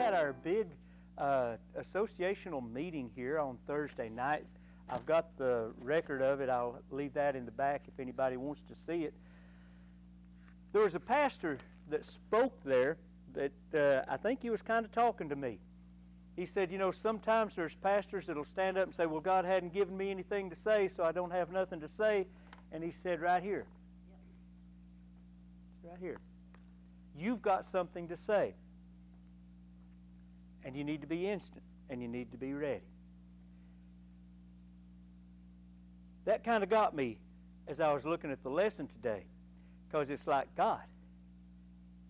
had our big associational meeting here on Thursday night. I've got the record of it. I'll leave that in the back if anybody wants to see it. There was a pastor that spoke there that I think he was kind of talking to me. He said, you know, sometimes there's pastors that'll stand up and say, well, God hadn't given me anything to say, so I don't have nothing to say. And he said, right here. Yep. It's right here. You've got something to say. And you need to be instant, and you need to be ready. That kind of got me as I was looking at the lesson today, because it's like, God,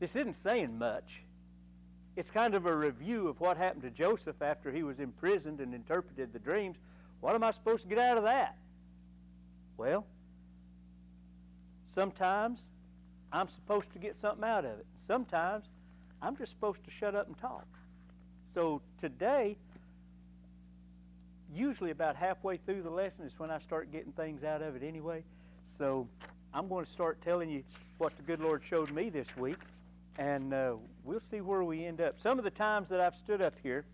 this isn't saying much. It's kind of a review of what happened to Joseph after he was imprisoned and interpreted the dreams. What am I supposed to get out of that? Well, sometimes I'm supposed to get something out of it. Sometimes I'm just supposed to shut up and talk. So today, usually about halfway through the lesson is when I start getting things out of it anyway. So I'm going to start telling you what the good Lord showed me this week, and we'll see where we end up. Some of the times that I've stood up here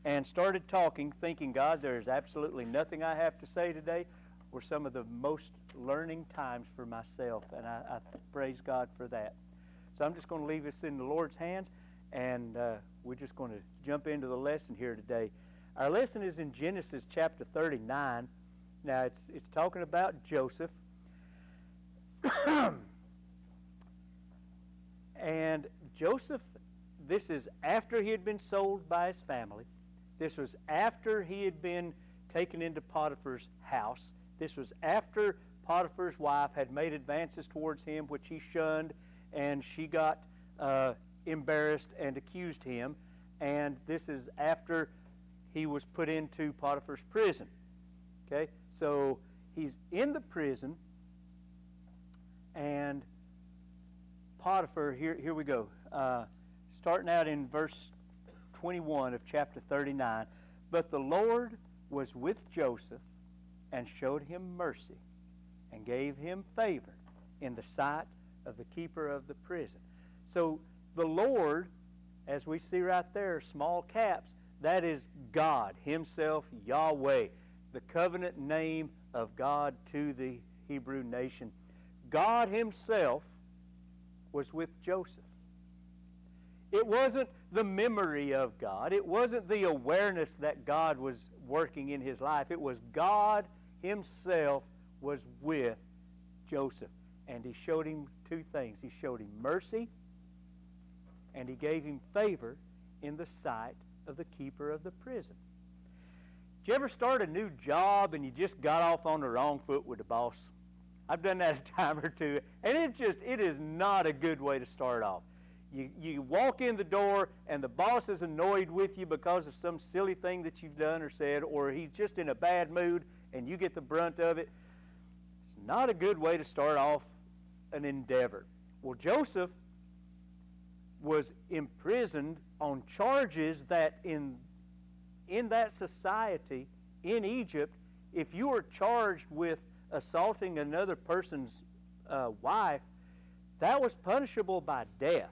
and started talking, thinking, God, there is absolutely nothing I have to say today, were some of the most learning times for myself, and I praise God for that. So I'm just going to leave this in the Lord's hands, and we're just going to jump into the lesson here today. Our lesson is in Genesis chapter 39. Now, it's talking about Joseph. And Joseph, this is after he had been sold by his family. This was after he had been taken into Potiphar's house. This was after Potiphar's wife had made advances towards him, which he shunned, and she got embarrassed and accused him. And this is after he was put into Potiphar's prison. Okay, so he's in the prison, and Potiphar, here we go. Starting out in verse 21 of chapter 39. But the Lord was with Joseph and showed him mercy and gave him favor in the sight of the keeper of the prison. So the Lord, as we see right there, small caps, that is God himself, Yahweh, the covenant name of God to the Hebrew nation. God himself was with Joseph. It wasn't the memory of God. It wasn't the awareness that God was working in his life. It was God himself was with Joseph. And he showed him two things. He showed him mercy, and he gave him favor in the sight of the keeper of the prison. Did you ever start a new job and you just got off on the wrong foot with the boss? I've done that a time or two, and it is not a good way to start off. You walk in the door, and the boss is annoyed with you because of some silly thing that you've done or said, or he's just in a bad mood, and you get the brunt of it. It's not a good way to start off an endeavor. Well, Joseph was imprisoned on charges that in that society, in Egypt, if you were charged with assaulting another person's wife, that was punishable by death.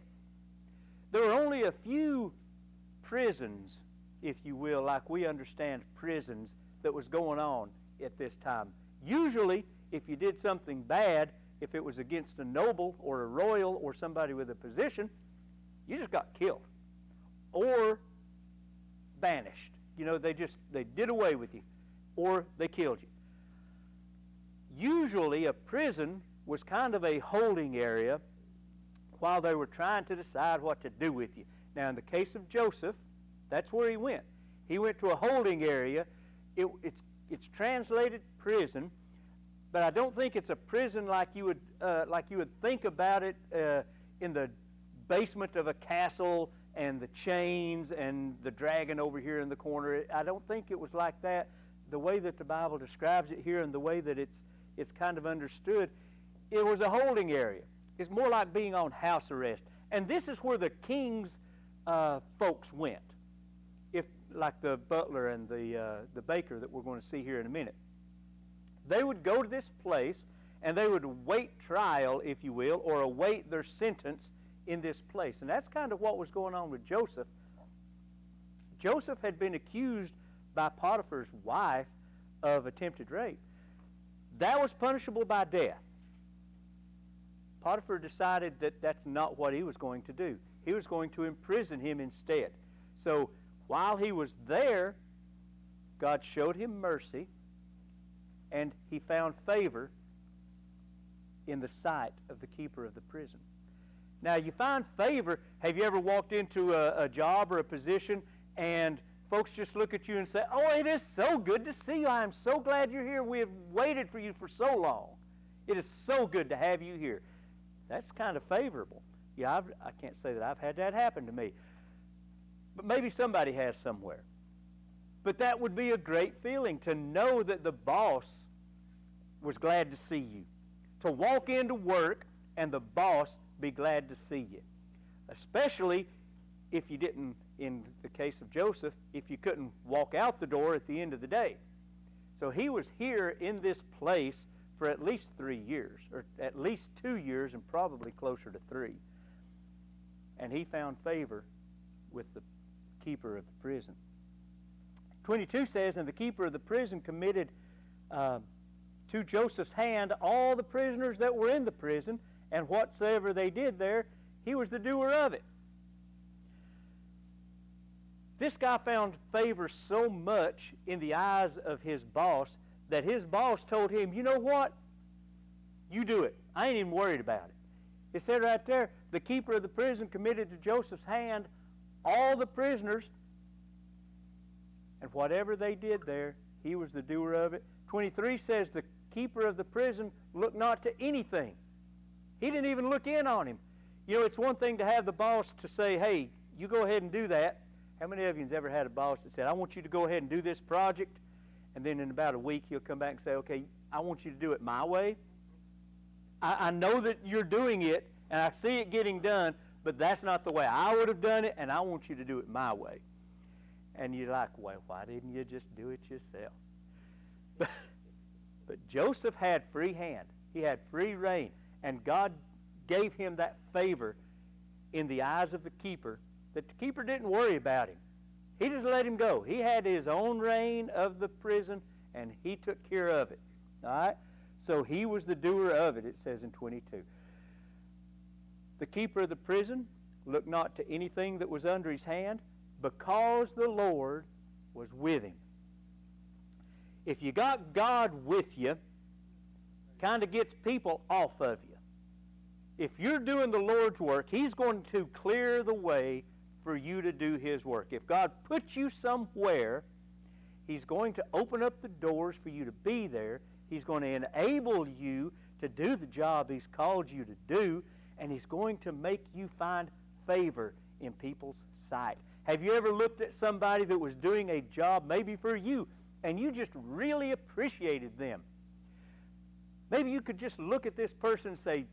There were only a few prisons, if you will, like we understand prisons, that was going on at this time. Usually, if you did something bad, if it was against a noble or a royal or somebody with a position, you just got killed or banished. You know, they did away with you, or they killed you. Usually a prison was kind of a holding area while they were trying to decide what to do with you. Now, in the case of Joseph, that's where he went. He went to a holding area. It's translated prison, but I don't think it's a prison like you would think about it in the basement of a castle and the chains and the dragon over here in the corner. I don't think it was like that. The way that the Bible describes it here and the way that it's kind of understood, it was a holding area. It's more like being on house arrest. And this is where the king's folks went, if like the butler and the baker that we're going to see here in a minute. They would go to this place, and they would await trial, if you will, or await their sentence in this place. And that's kind of what was going on with Joseph. Joseph had been accused by Potiphar's wife of attempted rape. That was punishable by death. Potiphar decided that that's not what he was going to do. He was going to imprison him instead. So while he was there, God showed him mercy, and he found favor in the sight of the keeper of the prison. Now, you find favor. Have you ever walked into a job or a position and folks just look at you and say, "Oh, it is so good to see you. I am so glad you're here. We have waited for you for so long. It is so good to have you here." That's kind of favorable. Yeah, I can't say that I've had that happen to me. But maybe somebody has somewhere. But that would be a great feeling to know that the boss was glad to see you. To walk into work and the boss be glad to see you. Especially if you didn't, in the case of Joseph, if you couldn't walk out the door at the end of the day. So he was here in this place for at least 3 years, or at least 2 years, and probably closer to 3. And he found favor with the keeper of the prison. 22 says, "And the keeper of the prison committed to Joseph's hand all the prisoners that were in the prison, and whatsoever they did there, he was the doer of it." This guy found favor so much in the eyes of his boss that his boss told him, "You know what? You do it. I ain't even worried about it." It said right there, the keeper of the prison committed to Joseph's hand all the prisoners, and whatever they did there, he was the doer of it. 23 says the keeper of the prison looked not to anything. He didn't even look in on him. You know, it's one thing to have the boss to say, "Hey, you go ahead and do that." How many of you have ever had a boss that said, "I want you to go ahead and do this project," and then in about a week he'll come back and say, "Okay, I want you to do it my way. I know that you're doing it, and I see it getting done, but that's not the way I would have done it, and I want you to do it my way." And you're like, "Well, why didn't you just do it yourself?" But Joseph had free hand. He had free reign, and God gave him that favor in the eyes of the keeper, that the keeper didn't worry about him. He just let him go. He had his own reign of the prison, and he took care of it. All right? So he was the doer of it, it says in 22. The keeper of the prison looked not to anything that was under his hand, because the Lord was with him. If you got God with you, kind of gets people off of you. If you're doing the Lord's work, he's going to clear the way for you to do his work. If God puts you somewhere, he's going to open up the doors for you to be there. He's going to enable you to do the job he's called you to do, and he's going to make you find favor in people's sight. Have you ever looked at somebody that was doing a job maybe for you, and you just really appreciated them? Maybe you could just look at this person and say,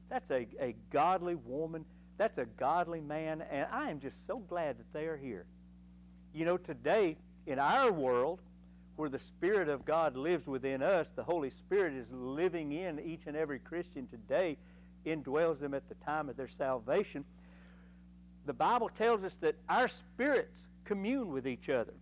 "That's a godly woman, that's a godly man, and I am just so glad that they are here." You know, today, in our world, where the Spirit of God lives within us, the Holy Spirit is living in each and every Christian today, indwells them at the time of their salvation. The Bible tells us that our spirits commune with each other.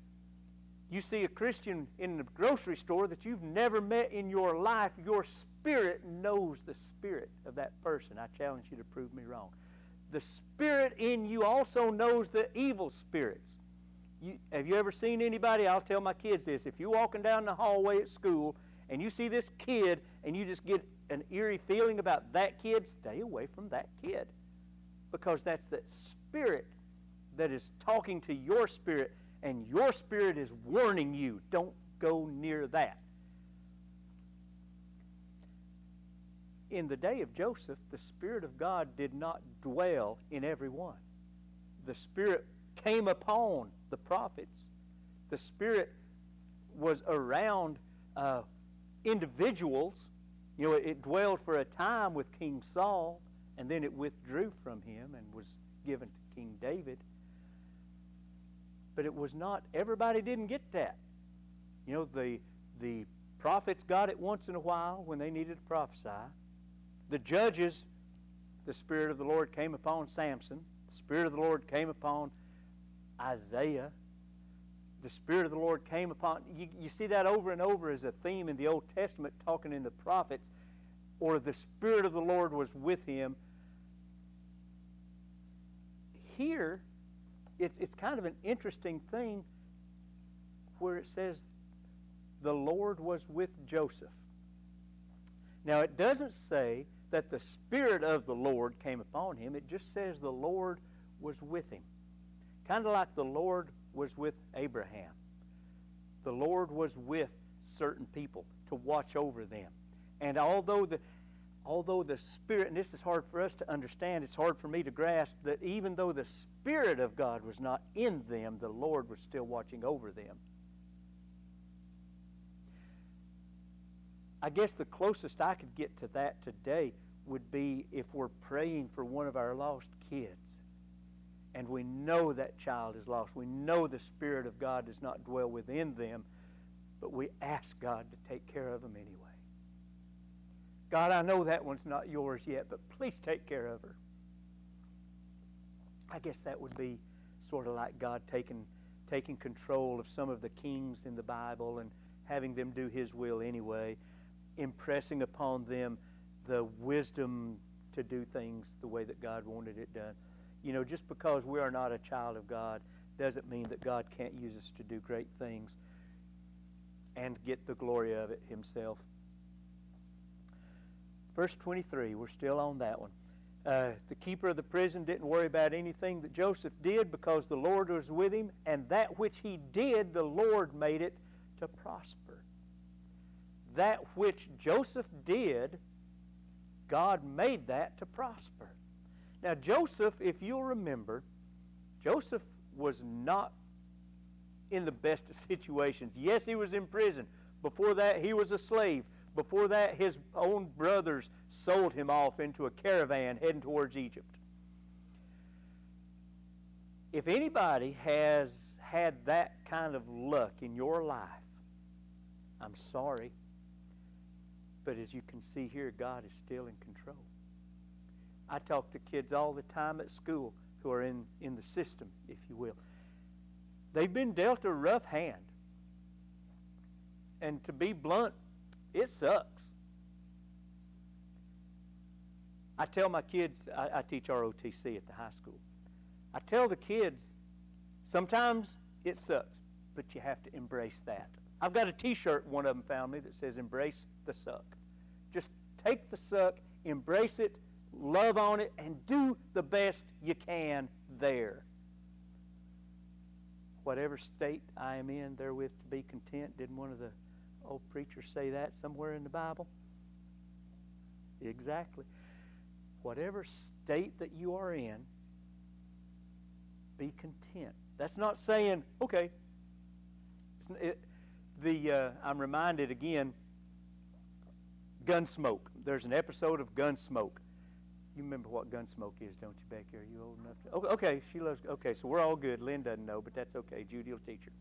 You see a Christian in the grocery store that you've never met in your life, your spirit knows the spirit of that person. I challenge you to prove me wrong. The Spirit in you also knows the evil spirits. Have you ever seen anybody? I'll tell my kids this. If you're walking down the hallway at school and you see this kid and you just get an eerie feeling about that kid, stay away from that kid. Because that's that spirit that is talking to your spirit, and your spirit is warning you, don't go near that. In the day of Joseph, the Spirit of God did not dwell in everyone. The Spirit came upon the prophets. The Spirit was around individuals. You know, it dwelled for a time with King Saul, and then it withdrew from him and was given to King David. But it was not, everybody didn't get that. You know, the prophets got it once in a while when they needed to prophesy. The judges, the Spirit of the Lord came upon Samson. The Spirit of the Lord came upon Isaiah. the Spirit of the Lord came upon. You see that over and over as a theme in the Old Testament, talking in the prophets, or the Spirit of the Lord was with him. Here, it's kind of an interesting thing where it says the Lord was with Joseph. Now, it doesn't say that the Spirit of the Lord came upon him. It just says the Lord was with him. Kind of like the Lord was with Abraham. The Lord was with certain people to watch over them. And although the Spirit, and this is hard for us to understand, it's hard for me to grasp, that even though the Spirit of God was not in them, the Lord was still watching over them. I guess the closest I could get to that today would be if we're praying for one of our lost kids and we know that child is lost. We know the Spirit of God does not dwell within them, but we ask God to take care of them anyway. God, I know that one's not yours yet, but please take care of her. I guess that would be sort of like God taking control of some of the kings in the Bible and having them do His will anyway, impressing upon them the wisdom to do things the way that God wanted it done. You know, just because we are not a child of God doesn't mean that God can't use us to do great things and get the glory of it Himself. Verse 23, we're still on that one. The keeper of the prison didn't worry about anything that Joseph did because the Lord was with him, and that which he did, the Lord made it to prosper. That which Joseph did, God made that to prosper. Now Joseph, if you'll remember, Joseph was not in the best of situations. Yes, he was in prison. Before that, he was a slave. Before that, his own brothers sold him off into a caravan heading towards Egypt. If anybody has had that kind of luck in your life, I'm sorry. But as you can see here, God is still in control. I talk to kids all the time at school who are in the system, if you will. They've been dealt a rough hand. And to be blunt, it sucks. I tell my kids, I teach ROTC at the high school. I tell the kids, sometimes it sucks, but you have to embrace that. I've got a T-shirt one of them found me that says, "Embrace the suck." Just take the suck, embrace it, love on it, and do the best you can there. Whatever state I am in, therewith to be content. Didn't one of the old preachers say that somewhere in the Bible? Exactly. Whatever state that you are in, be content. That's not saying, okay. I'm reminded again, Gunsmoke. There's an episode of Gunsmoke. You remember what Gunsmoke is, don't you, Becky? Are you old enough to? Okay, she loves. Okay, so we're all good. Lynn doesn't know, but that's okay. Judy will teach her.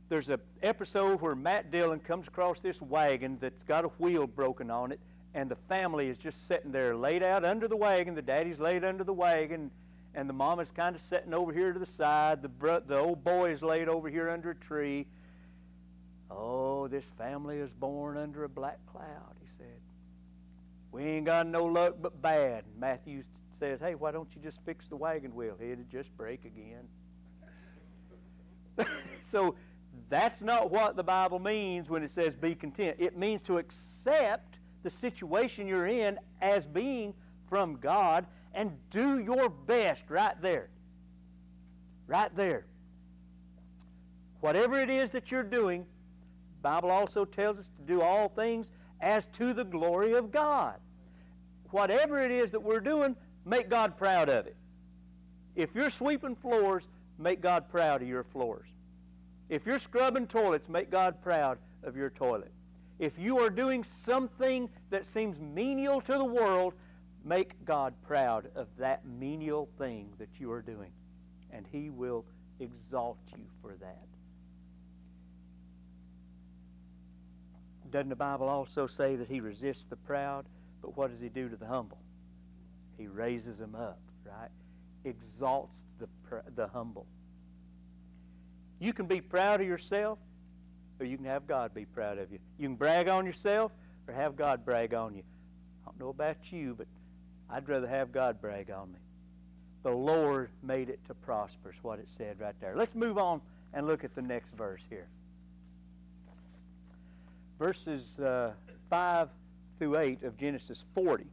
There's an episode where Matt Dillon comes across this wagon that's got a wheel broken on it, and the family is just sitting there laid out under the wagon. The daddy's laid under the wagon, and the mama's kind of sitting over here to the side. The old boy is laid over here under a tree. Oh, this family is born under a black cloud, he said. We ain't got no luck but bad. And Matthew says, hey, why don't you just fix the wagon wheel? It'd just break again. So that's not what the Bible means when it says be content. It means to accept the situation you're in as being from God and do your best right there. Right there. Whatever it is that you're doing, the Bible also tells us to do all things as to the glory of God. Whatever it is that we're doing, make God proud of it. If you're sweeping floors, make God proud of your floors. If you're scrubbing toilets, make God proud of your toilet. If you are doing something that seems menial to the world, make God proud of that menial thing that you are doing. And He will exalt you for that. Doesn't the Bible also say that He resists the proud? But what does He do to the humble? He raises them up, right? Exalts the humble. You can be proud of yourself, or you can have God be proud of you. You can brag on yourself, or have God brag on you. I don't know about you, but I'd rather have God brag on me. The Lord made it to prosper, is what it said right there. Let's move on and look at the next verse here. Verses 5 through 8 of Genesis 40.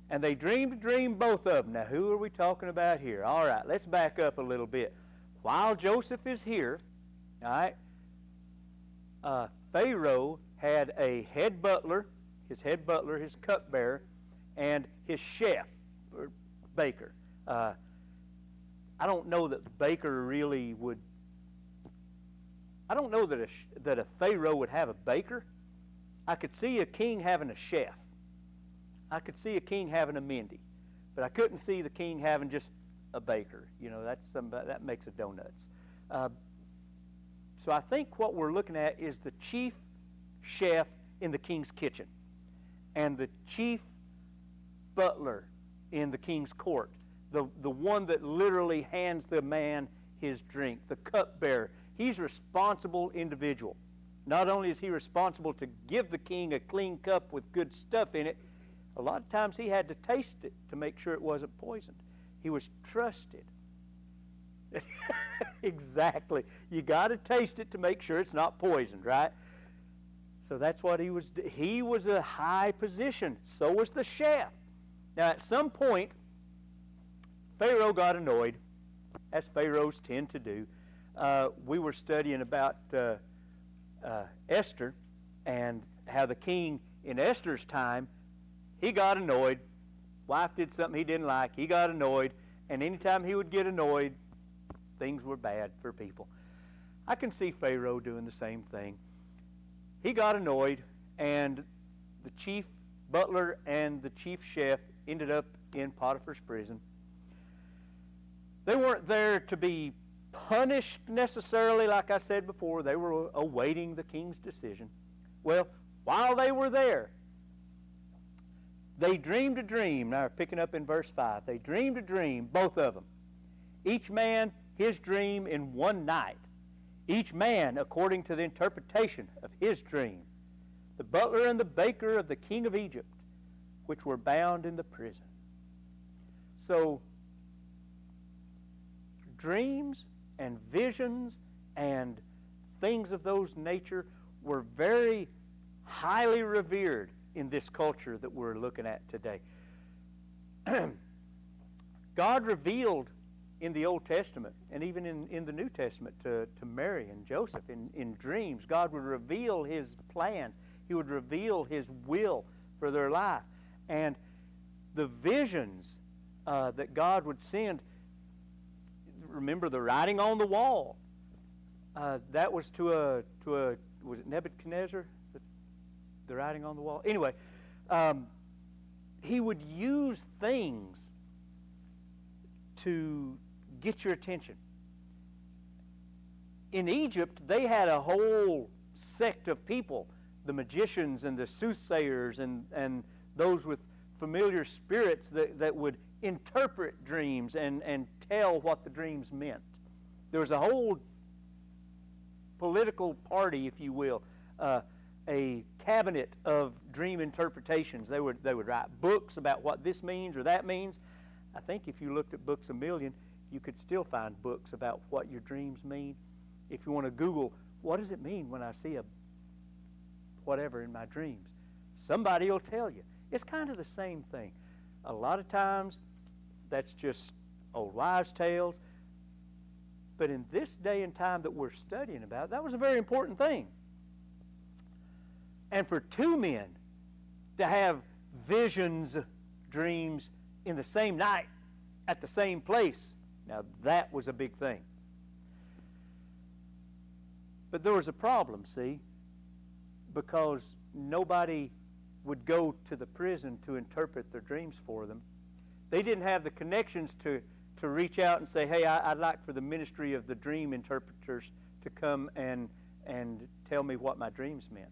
And they dreamed a dream, both of them. Now, who are we talking about here? All right, let's back up a little bit. While Joseph is here, all right, Pharaoh had a head butler, his cupbearer, and his chef, or baker. I don't know that the baker really would. I don't know that a Pharaoh would have a baker. I could see a king having a chef. I could see a king having a Mindy, but I couldn't see the king having just a baker. You know, that's somebody that makes a donuts. So I think what we're looking at is the chief chef in the king's kitchen and the chief butler in the king's court, the one that literally hands the man his drink, the cupbearer. He's a responsible individual. Not only is he responsible to give the king a clean cup with good stuff in it, a lot of times he had to taste it to make sure it wasn't poisoned. He was trusted. Exactly. You got to taste it to make sure it's not poisoned, right? So that's what he was. He was a high position. So was the chef. Now, at some point, Pharaoh got annoyed, as pharaohs tend to do. We were studying about Esther and how the king in Esther's time, he got annoyed. Wife did something he didn't like. He got annoyed. And anytime he would get annoyed, things were bad for people. I can see Pharaoh doing the same thing. He got annoyed, and the chief butler and the chief chef ended up in Potiphar's prison. They weren't there to be punished necessarily, like I said before. They were awaiting the king's decision. Well, while they were there, they dreamed a dream. Now, picking up in verse 5. They dreamed a dream, both of them. Each man his dream in one night. Each man according to the interpretation of his dream. The butler and the baker of the king of Egypt, which were bound in the prison. So, dreams and visions and things of those nature were very highly revered in this culture that we're looking at today. God revealed in the Old Testament and even in the New Testament to Mary and Joseph in dreams. God would reveal his plans. He would reveal his will for their life. And the visions that God would send, remember the writing on the wall. That was to a was it Nebuchadnezzar? The writing on the wall. Anyway, he would use things to get your attention. In Egypt, they had a whole sect of people, the magicians and the soothsayers and those with familiar spirits that would interpret dreams and tell what the dreams meant. There was a whole political party, if you will, a cabinet of dream interpretations. They would write books about what this means or that means. I think if you looked at Books A Million, you could still find books about what your dreams mean. If you want to Google, what does it mean when I see a whatever in my dreams? Somebody will tell you. It's kind of the same thing. A lot of times, that's just old wives' tales. But in this day and time that we're studying about, that was a very important thing. And for two men to have visions, dreams in the same night, at the same place, now that was a big thing. But there was a problem, see, because nobody would go to the prison to interpret their dreams for them. They didn't have the connections to reach out and say, hey, I'd like for the ministry of the dream interpreters to come and tell me what my dreams meant.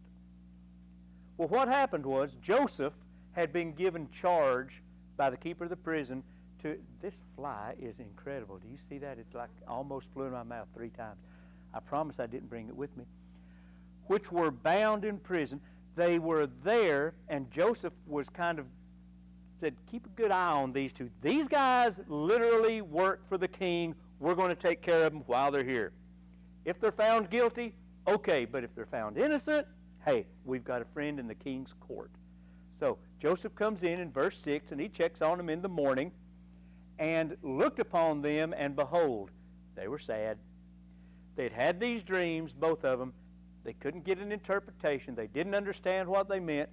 Well, what happened was Joseph had been given charge by the keeper of the prison to, this fly is incredible. Do you see that? It's like almost flew in my mouth 3 times. I promise I didn't bring it with me. Which were bound in prison. They were there, and Joseph was kind of said, keep a good eye on these two. These guys literally work for the king. We're going to take care of them while they're here. If they're found guilty, okay. But if they're found innocent, hey, we've got a friend in the king's court. So Joseph comes in verse 6, and he checks on them in the morning, and looked upon them, and behold, they were sad. They'd had these dreams, both of them. They couldn't get an interpretation. They didn't understand what they meant.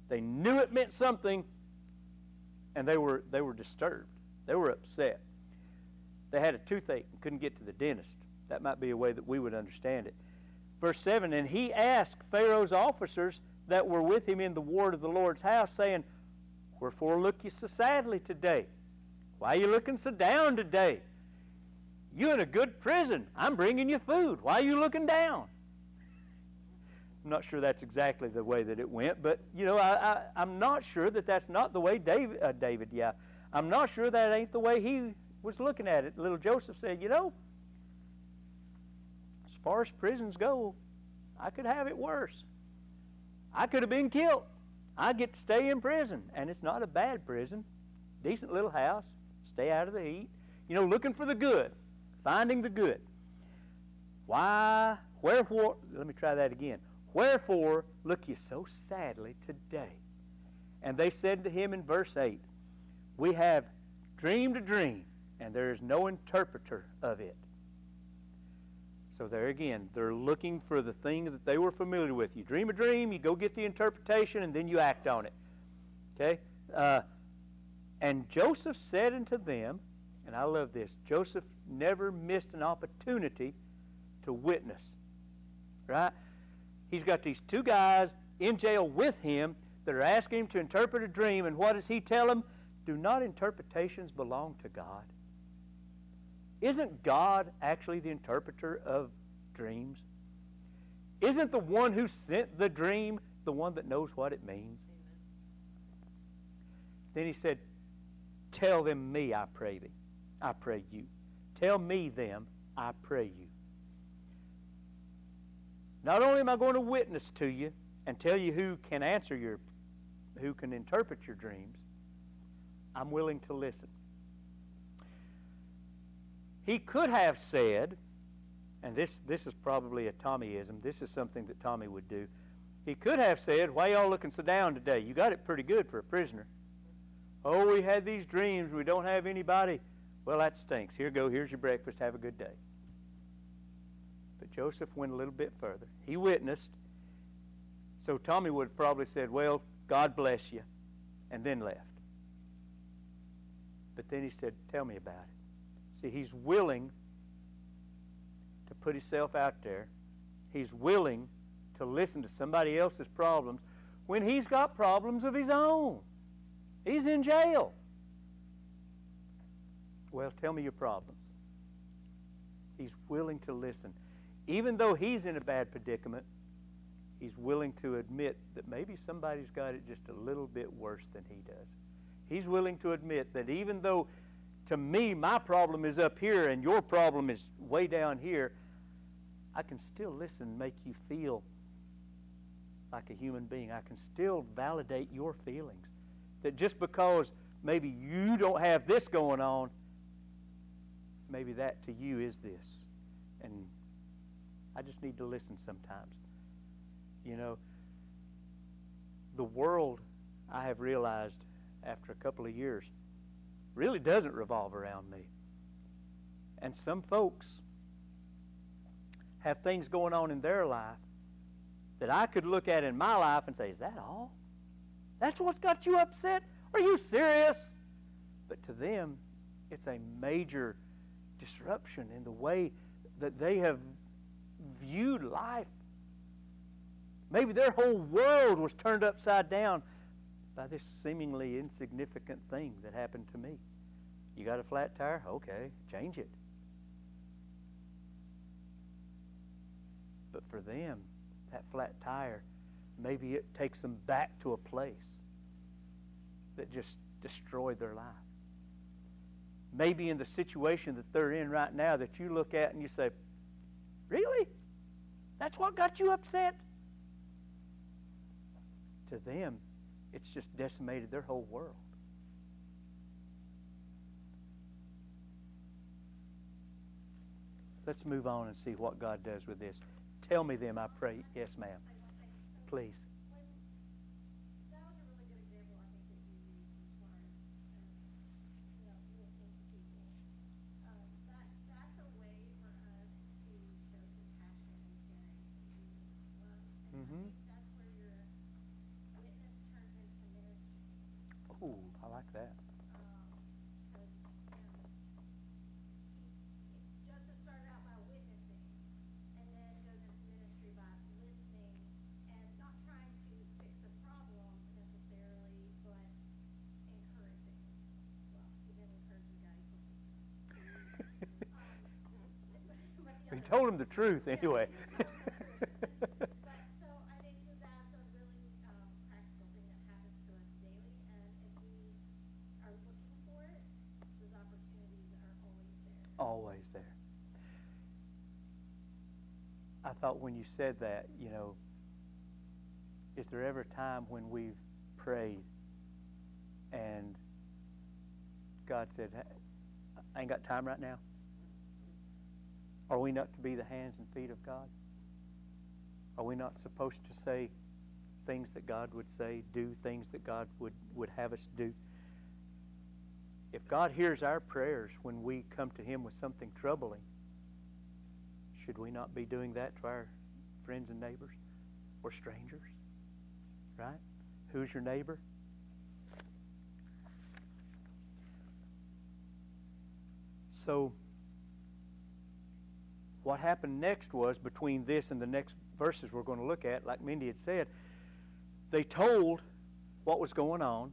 They knew it meant something, and they were disturbed. They were upset. They had a toothache and couldn't get to the dentist. That might be a way that we would understand it. Verse 7, and he asked Pharaoh's officers that were with him in the ward of the Lord's house, saying, wherefore look ye so sadly today? Why are you looking so down today? You in a good prison. I'm bringing you food. Why are you looking down? I'm not sure that's exactly the way that it went, but, you know, I'm not sure that that's not the way David, I'm not sure that ain't the way he was looking at it. Little Joseph said, you know, as far as prisons go, I could have it worse. I could have been killed. I get to stay in prison, and it's not a bad prison. Decent little house, stay out of the heat. You know, looking for the good, finding the good. Wherefore, let me try that again. Wherefore look ye so sadly today? And they said to him in verse 8, we have dreamed a dream, and there is no interpreter of it. So there again, they're looking for the thing that they were familiar with. You dream a dream, you go get the interpretation, and then you act on it. Okay? And Joseph said unto them, and I love this, Joseph never missed an opportunity to witness. Right? He's got these 2 guys in jail with him that are asking him to interpret a dream, and what does he tell them? Do not interpretations belong to God? Isn't God actually the interpreter of dreams? Isn't the one who sent the dream the one that knows what it means? Then he said, tell them me, I pray thee. I pray you. Tell me them, I pray you. Not only am I going to witness to you and tell you who can interpret your dreams, I'm willing to listen. He could have said, and this is probably a Tommyism, this is something that Tommy would do. He could have said, why y'all looking so down today? You got it pretty good for a prisoner. Oh, we had these dreams, we don't have anybody. Well, that stinks. Here's your breakfast, have a good day. But Joseph went a little bit further. He witnessed. So Tommy would have probably said, well, God bless you, and then left. But then he said, tell me about it. See, he's willing to put himself out there. He's willing to listen to somebody else's problems when he's got problems of his own. He's in jail. Well, tell me your problems. He's willing to listen. Even though he's in a bad predicament, he's willing to admit that maybe somebody's got it just a little bit worse than he does. He's willing to admit that even though to me my problem is up here and your problem is way down here, I can still listen and make you feel like a human being. I can still validate your feelings. That just because maybe you don't have this going on, maybe that to you is this. And I just need to listen sometimes. You know, the world, I have realized after a couple of years, really doesn't revolve around me. And some folks have things going on in their life that I could look at in my life and say, is that all? That's what's got you upset? Are you serious? But to them, it's a major disruption in the way that they have viewed life. Maybe their whole world was turned upside down by this seemingly insignificant thing that happened to me. You got a flat tire? Okay, change it. But for them, that flat tire, maybe it takes them back to a place that just destroyed their life. maybe in the situation that they're in right now that you look at and you say, really? That's what got you upset? To them, it's just decimated their whole world. Let's move on and see what God does with this. Tell me them, I pray. Yes, ma'am. Please. That was a really good example, I think, that you used as far as listening to people. That's a way for us to show compassion and caring and Jesus' love. And Mm-hmm. I think that's where your witness turns into ministry. Ooh, I like that. Because Joseph started out by witnessing, and then goes into ministry by listening and not trying to fix a problem necessarily, but encouraging. Well, he didn't encourage the guy. He told him the truth anyway. But so I think that that's a really practical thing that happens to us daily, and if we are looking for it, those opportunities are always there. Always there. I thought when you said that, is there ever a time when we've prayed and God said, I ain't got time right now? Are we not to be the hands and feet of God? Are we not supposed to say things that God would say, do things that God would have us do? If God hears our prayers when we come to Him with something troubling, should we not be doing that to our friends and neighbors or strangers? Right? Who's your neighbor? So, what happened next was, between this and the next verses we're going to look at, like Mindy had said, they told what was going on.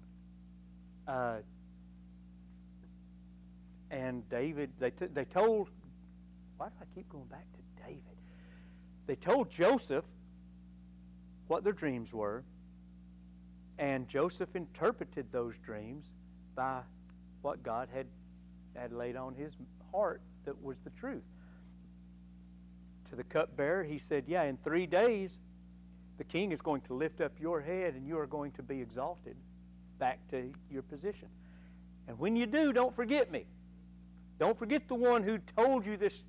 And David, they told, why do I keep going back to David? They told Joseph what their dreams were, and Joseph interpreted those dreams by what God had laid on his heart that was the truth. To the cupbearer, he said, yeah, in 3 days, the king is going to lift up your head and you are going to be exalted back to your position. And when you do, don't forget me. Don't forget the one who told you this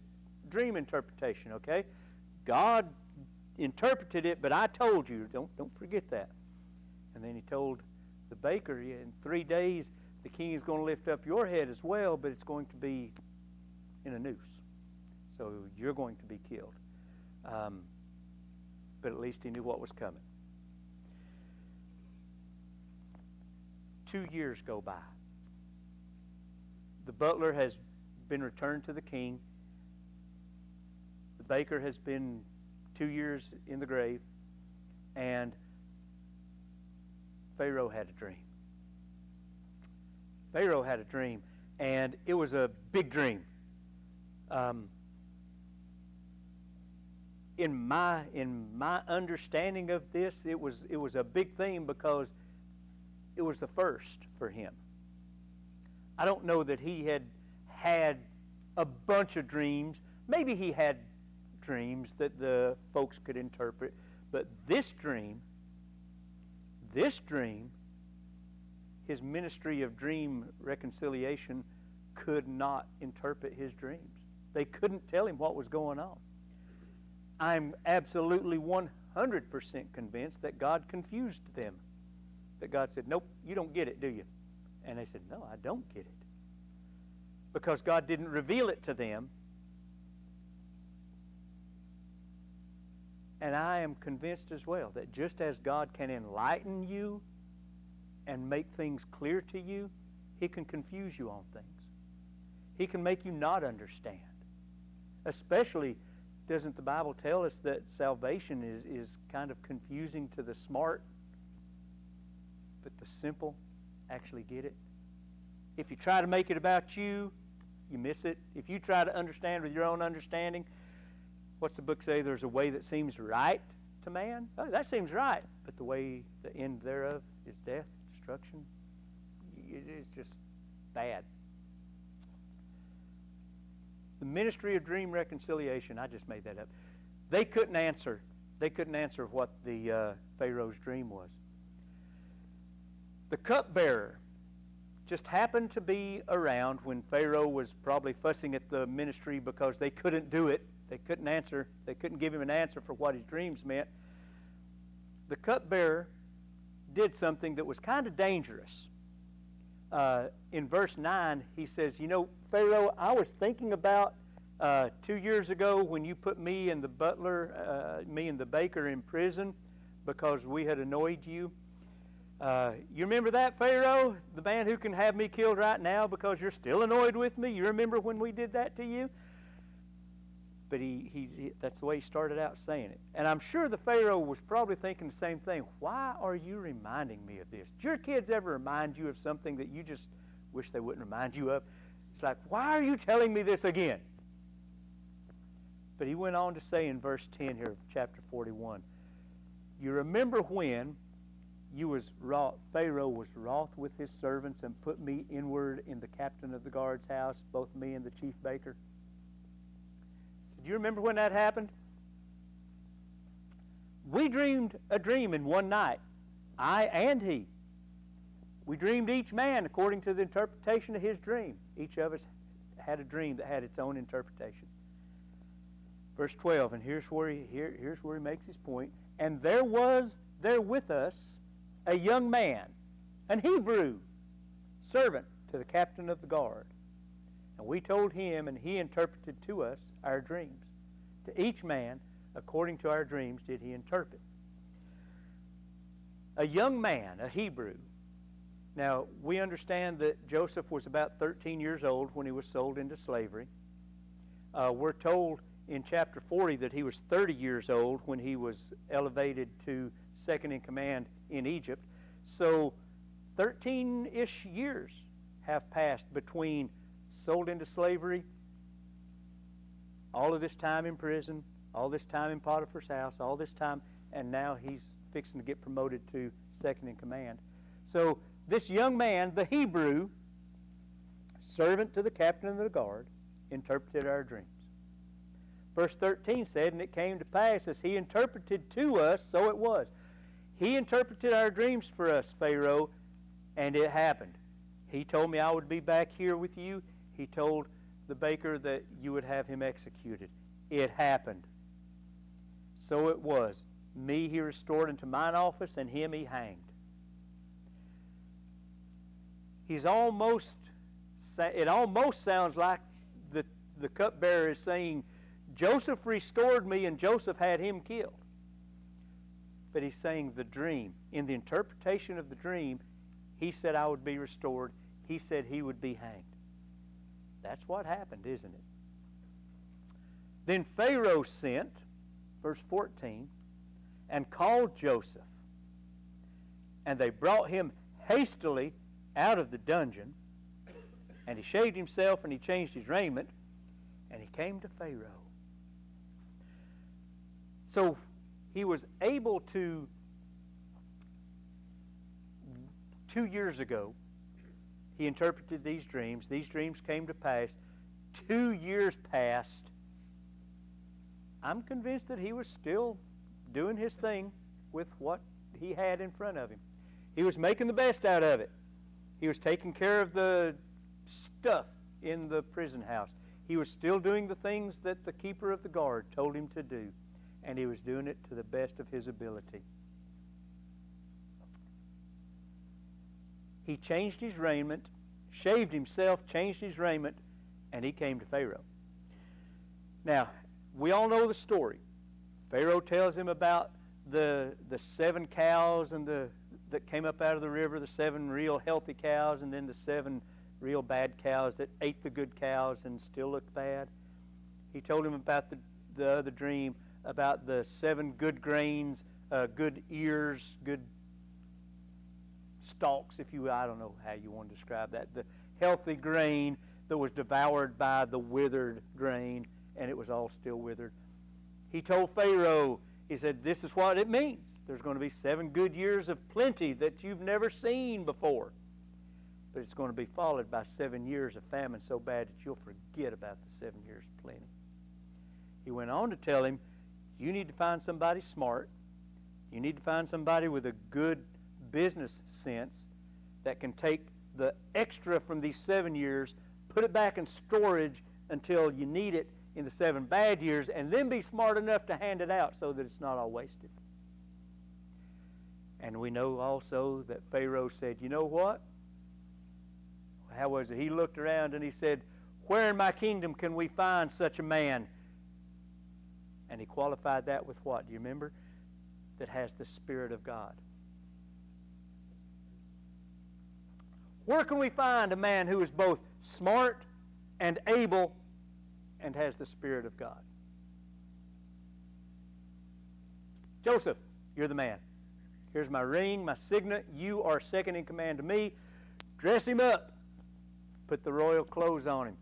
dream interpretation, okay? God interpreted it, but I told you. Don't forget that. And then he told the baker, yeah, in 3 days, the king is going to lift up your head as well, but it's going to be in a noose. So you're going to be killed. But at least he knew what was coming. 2 years go by. The butler has been returned to the king. The baker has been 2 years in the grave. And Pharaoh had a dream. Pharaoh had a dream, and it was a big dream. In my understanding of this, it was a big thing because it was the first for him. I don't know that he had a bunch of dreams. Maybe he had dreams that the folks could interpret, but this dream, his ministry of dream reconciliation could not interpret his dreams. They couldn't tell him what was going on. I'm absolutely 100% convinced that God confused them. That God said, nope, you don't get it, do you? And they said, no, I don't get it. Because God didn't reveal it to them. And I am convinced as well that just as God can enlighten you and make things clear to you, He can confuse you on things. He can make you not understand. Especially, doesn't the Bible tell us that salvation is kind of confusing to the smart, but the simple actually get it? If you try to make it about you, you miss it. If you try to understand with your own understanding, what's the book say? There's a way that seems right to man. Oh, that seems right. But the way, the end thereof is death, destruction. It's just bad. ministry of dream reconciliation. I just made that up. They couldn't answer. They couldn't answer what the Pharaoh's dream was. The cupbearer just happened to be around when Pharaoh was probably fussing at the ministry because they couldn't do it. They couldn't answer. They couldn't give him an answer for what his dreams meant. The cupbearer did something that was kind of dangerous. In verse 9, he says, you know, Pharaoh, I was thinking about 2 years ago when you put me and the butler, me and the baker in prison because we had annoyed you. You remember that, Pharaoh? The man who can have me killed right now because you're still annoyed with me? You remember when we did that to you? But he that's the way he started out saying it. And I'm sure the Pharaoh was probably thinking the same thing. Why are you reminding me of this? Do your kids ever remind you of something that you just wish they wouldn't remind you of? It's like, why are you telling me this again? But he went on to say in verse 10 here of chapter 41, you remember when Pharaoh was wroth with his servants and put me inward in the captain of the guard's house, both me and the chief baker? Do you remember when that happened? We dreamed a dream in one night, I and he. We dreamed each man according to the interpretation of his dream. Each of us had a dream that had its own interpretation. Verse 12, and here's where he makes his point. And there was there with us a young man, an Hebrew servant to the captain of the guard. And we told him, and he interpreted to us our dreams. To each man, according to our dreams, did he interpret. A young man, a Hebrew. Now, we understand that Joseph was about 13 years old when he was sold into slavery. We're told in chapter 40 that he was 30 years old when he was elevated to second in command in Egypt. So 13-ish years have passed between sold into slavery, all of this time in prison, all this time in Potiphar's house, all this time, and now he's fixing to get promoted to second in command. So this young man, the Hebrew, servant to the captain of the guard, interpreted our dreams. Verse 13 said, and it came to pass as he interpreted to us, so it was. He interpreted our dreams for us, Pharaoh, and it happened. He told me I would be back here with you. He told the baker that you would have him executed. It happened. So it was. Me he restored into mine office, and him he hanged. It almost sounds like the cupbearer is saying, Joseph restored me and Joseph had him killed. But he's saying the dream. In the interpretation of the dream, he said I would be restored. He said he would be hanged. That's what happened, isn't it? Then Pharaoh sent, verse 14, and called Joseph. And they brought him hastily out of the dungeon. And he shaved himself and he changed his raiment. And he came to Pharaoh. So he was able to, 2 years ago, he interpreted these dreams. These dreams came to pass. 2 years passed. I'm convinced that he was still doing his thing with what he had in front of him. He was making the best out of it. He was taking care of the stuff in the prison house. He was still doing the things that the keeper of the guard told him to do. And he was doing it to the best of his ability. He changed his raiment, shaved himself, changed his raiment, and he came to Pharaoh. Now, we all know the story. Pharaoh tells him about the 7 cows and that came up out of the river, the 7 real healthy cows, and then the 7 real bad cows that ate the good cows and still looked bad. He told him about the other dream about the 7 good grains, good ears, good stalks, if you will. I don't know how you want to describe that. The healthy grain that was devoured by the withered grain, and it was all still withered. He told Pharaoh, he said, this is what it means. There's going to be 7 good years of plenty that you've never seen before. but it's going to be followed by 7 years of famine so bad that you'll forget about the 7 years of plenty. He went on to tell him, you need to find somebody smart. You need to find somebody with a good business sense that can take the extra from these 7 years, put it back in storage until you need it in the 7 bad years, and then be smart enough to hand it out so that it's not all wasted. And we know also that Pharaoh said, you know what? How was it? He looked around and he said, where in my kingdom can we find such a man? And he qualified that with what? Do you remember? That has the Spirit of God. Where can we find a man who is both smart and able and has the Spirit of God? Joseph, you're the man. Here's my ring, my signet. You are second in command to me. Dress him up. Put the royal clothes on him.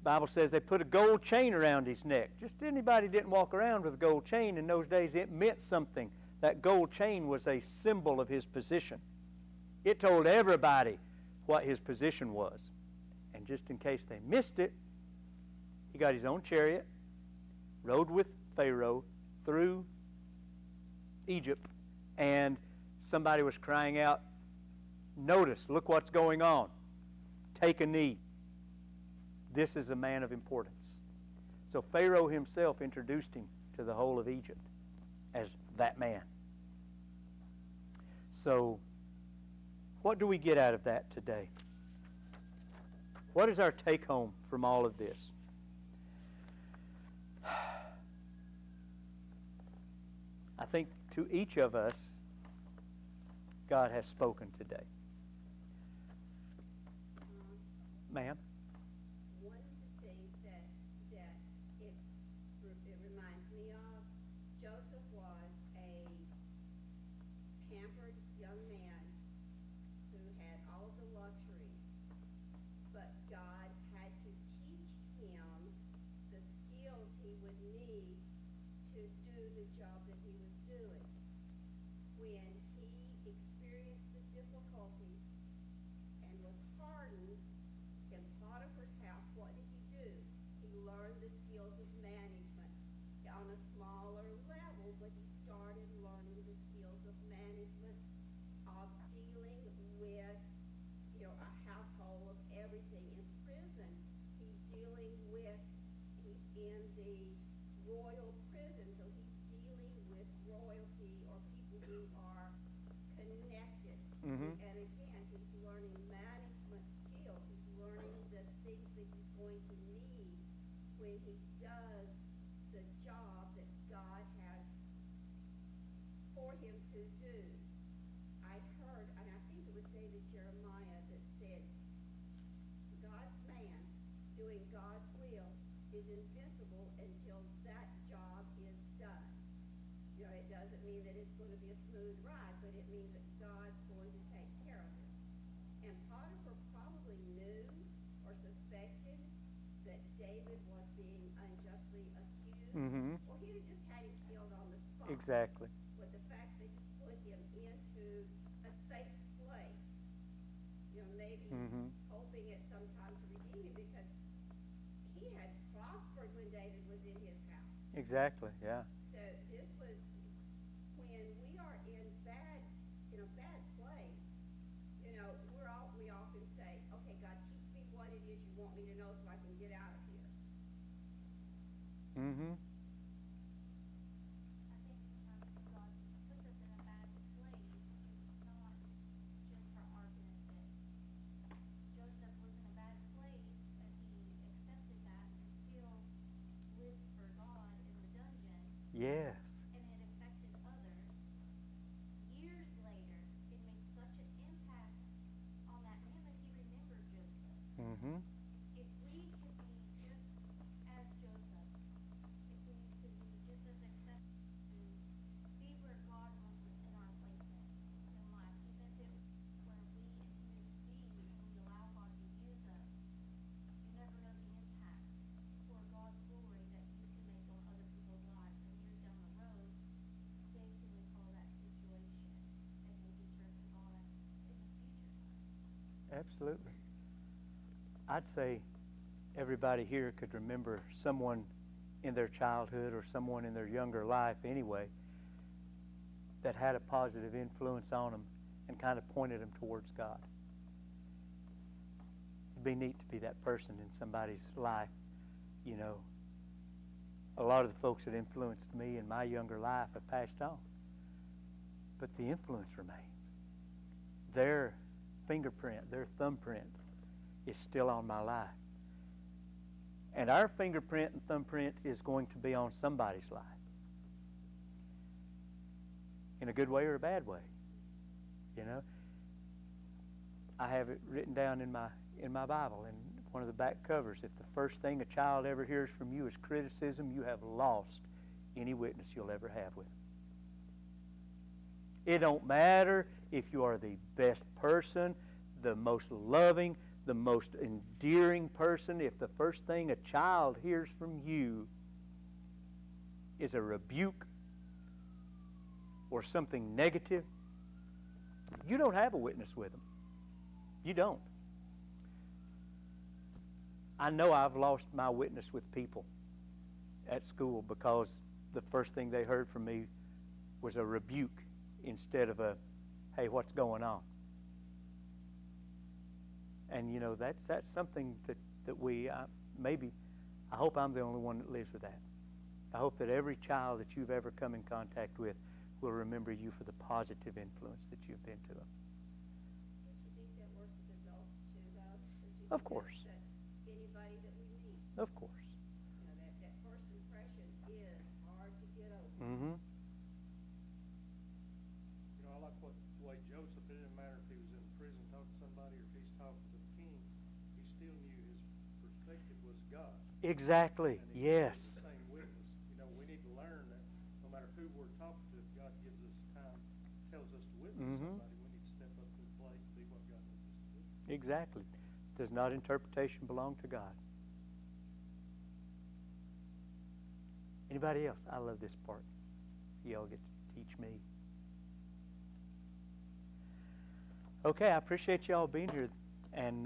The Bible says they put a gold chain around his neck. Just anybody didn't walk around with a gold chain. In those days, it meant something. That gold chain was a symbol of his position. It told everybody what his position was. And just in case they missed it, he got his own chariot, rode with Pharaoh through Egypt, and somebody was crying out, notice, look what's going on. Take a knee. This is a man of importance. So Pharaoh himself introduced him to the whole of Egypt as that man. So what do we get out of that today? What is our take home from all of this? I think to each of us, God has spoken today. Ma'am? One of the things that it reminds me of, Joseph was a pampered young man who had all of the luxury, but God had to teach him the skills he would need to do the job that he was doing. When he experienced the difficulties and was hardened in Potiphar's house, what did he do? He learned the skills of management on a smaller level, but he started learning the skills of management, of dealing with, a household of everything. In prison, he's dealing with, he's in the royal prison, so he's dealing with royalty or people who are connected. Mm-hmm. And again, he's learning management skills. He's learning the things that he's going to need when he does the job that God has for him to do. I heard, and I think it was David Jeremiah that said, God's man doing God's will is invincible until that job is done. It doesn't mean that it's going to be a smooth ride, but it means that God's going to take care of it. And Potiphar probably knew or suspected that David was being unjustly accused, Mm-hmm. or he'd have just had him killed on the spot. Exactly. But the fact that he put him into a safe place, maybe Mm-hmm. hoping at some time to redeem him, because he had prospered when David was in his house. Exactly, yeah. So this was when we are in a bad place. We often say, "Okay, God, teach me what it is you want me to know, so I can get out of here." Mm-hmm. I think sometimes God puts us in a bad place, it's not just for our benefit. Joseph was in a bad place, but he accepted that and still lived for God in the dungeon, Yes. and it affected others. Years later, it made such an impact on that man that he remembered Joseph. Mm-hmm. If we could be just as Joseph, if we could be just as accepted to be where God wants us in our placement in life, even if it's where we intended to be and we allow God to use us, you never know the impact for God's glory that you can make on other people's lives. And years down the road, they can recall that situation and maybe turn to God in the future time. Absolutely. I'd say everybody here could remember someone in their childhood or someone in their younger life anyway that had a positive influence on them and kind of pointed them towards God. It'd be neat to be that person in somebody's life. You know, a lot of the folks that influenced me in my younger life have passed on, but the influence remains. Their fingerprint, their thumbprint is still on my life. And our fingerprint and thumbprint is going to be on somebody's life. In a good way or a bad way. You know? I have it written down in my Bible, in one of the back covers. If the first thing a child ever hears from you is criticism, you have lost any witness you'll ever have with them. It don't matter if you are the best person, the most loving, the most endearing person. If the first thing a child hears from you is a rebuke or something negative, you don't have a witness with them. You don't. I know I've lost my witness with people at school because the first thing they heard from me was a rebuke instead of a, hey, what's going on? And, you know, that's something that we, I hope I'm the only one that lives with that. I hope that every child that you've ever come in contact with will remember you for the positive influence that you've been to them. Don't you think that works with adults too, though? Don't you Of think course. that anybody that we meet, Of course. you know, that first impression is hard to get over. Mm-hmm. You know, I like the way Joseph, it didn't matter if he was in prison talking to somebody or if he's talking to the king, he still knew his perspective was God. Exactly. And he Yes. was the same witness. You know, we need to learn that no matter who we're talking to, if God gives us time, tells us to witness Mhm. somebody, we need to step up to the plate and be what God needs us to be. Exactly. Does not interpretation belong to God? Anybody else? I love this part. Y'all get to teach me. Okay, I appreciate y'all being here, and